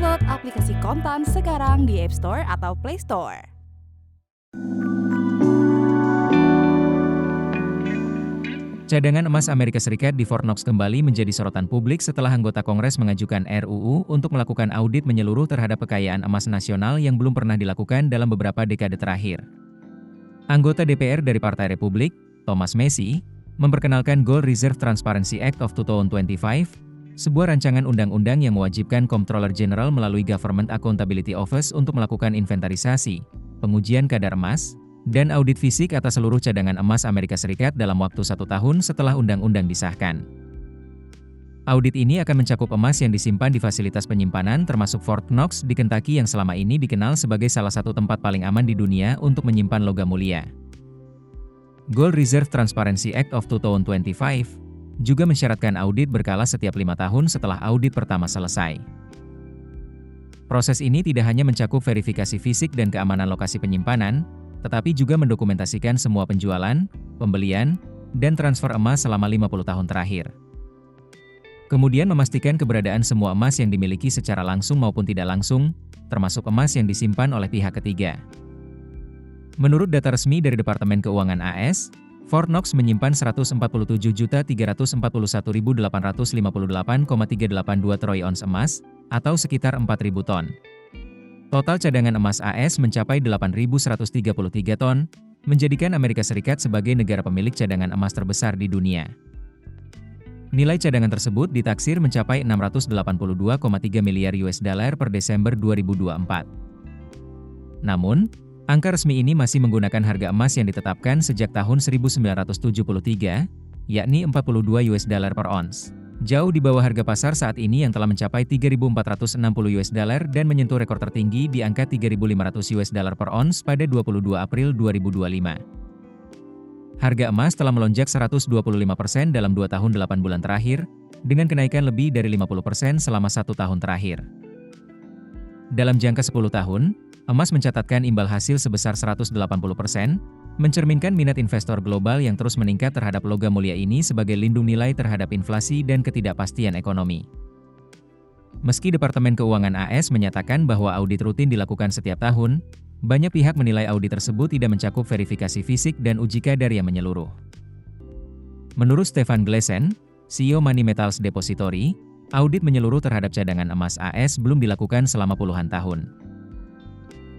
Download aplikasi Kontan sekarang di App Store atau Play Store. Cadangan emas Amerika Serikat di Fort Knox kembali menjadi sorotan publik setelah anggota Kongres mengajukan RUU untuk melakukan audit menyeluruh terhadap kekayaan emas nasional yang belum pernah dilakukan dalam beberapa dekade terakhir. Anggota DPR dari Partai Republik, Thomas Massie, memperkenalkan Gold Reserve Transparency Act of 2025, sebuah rancangan undang-undang yang mewajibkan Comptroller General melalui Government Accountability Office untuk melakukan inventarisasi, pengujian kadar emas, dan audit fisik atas seluruh cadangan emas Amerika Serikat dalam waktu 1 tahun setelah undang-undang disahkan. Audit ini akan mencakup emas yang disimpan di fasilitas penyimpanan termasuk Fort Knox di Kentucky yang selama ini dikenal sebagai salah satu tempat paling aman di dunia untuk menyimpan logam mulia. Gold Reserve Transparency Act of 2025 juga mensyaratkan audit berkala setiap 5 tahun setelah audit pertama selesai. Proses ini tidak hanya mencakup verifikasi fisik dan keamanan lokasi penyimpanan, tetapi juga mendokumentasikan semua penjualan, pembelian, dan transfer emas selama 50 tahun terakhir. Kemudian memastikan keberadaan semua emas yang dimiliki secara langsung maupun tidak langsung, termasuk emas yang disimpan oleh pihak ketiga. Menurut data resmi dari Departemen Keuangan AS, Fort Knox menyimpan 147.341.858,382 troy ounce emas, atau sekitar 4.000 ton. Total cadangan emas AS mencapai 8.133 ton, menjadikan Amerika Serikat sebagai negara pemilik cadangan emas terbesar di dunia. Nilai cadangan tersebut ditaksir mencapai 682,3 miliar US dollar per Desember 2024. Namun, angka resmi ini masih menggunakan harga emas yang ditetapkan sejak tahun 1973, yakni 42 US dollar per ons. Jauh di bawah harga pasar saat ini yang telah mencapai 3.460 US dollar dan menyentuh rekor tertinggi di angka 3.500 US dollar per ons pada 22 April 2025. Harga emas telah melonjak 125% dalam 2 tahun 8 bulan terakhir, dengan kenaikan lebih dari 50% selama 1 tahun terakhir. Dalam jangka 10 tahun, emas mencatatkan imbal hasil sebesar 180%, mencerminkan minat investor global yang terus meningkat terhadap logam mulia ini sebagai lindung nilai terhadap inflasi dan ketidakpastian ekonomi. Meski Departemen Keuangan AS menyatakan bahwa audit rutin dilakukan setiap tahun, banyak pihak menilai audit tersebut tidak mencakup verifikasi fisik dan uji kadar yang menyeluruh. Menurut Stefan Gleason, CEO Money Metals Depository, audit menyeluruh terhadap cadangan emas AS belum dilakukan selama puluhan tahun.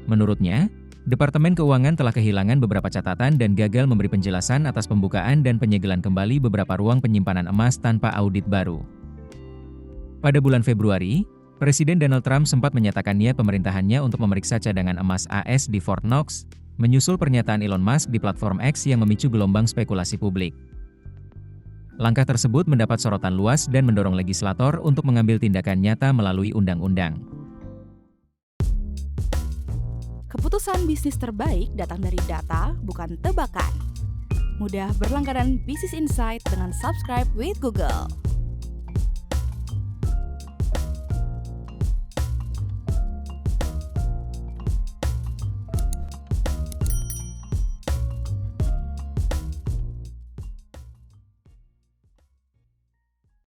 Menurutnya, Departemen Keuangan telah kehilangan beberapa catatan dan gagal memberi penjelasan atas pembukaan dan penyegelan kembali beberapa ruang penyimpanan emas tanpa audit baru. Pada bulan Februari, Presiden Donald Trump sempat menyatakan niat pemerintahannya untuk memeriksa cadangan emas AS di Fort Knox, menyusul pernyataan Elon Musk di platform X yang memicu gelombang spekulasi publik. Langkah tersebut mendapat sorotan luas dan mendorong legislator untuk mengambil tindakan nyata melalui undang-undang. Keputusan bisnis terbaik datang dari data, bukan tebakan. Mudah berlangganan Business Insight dengan subscribe with Google.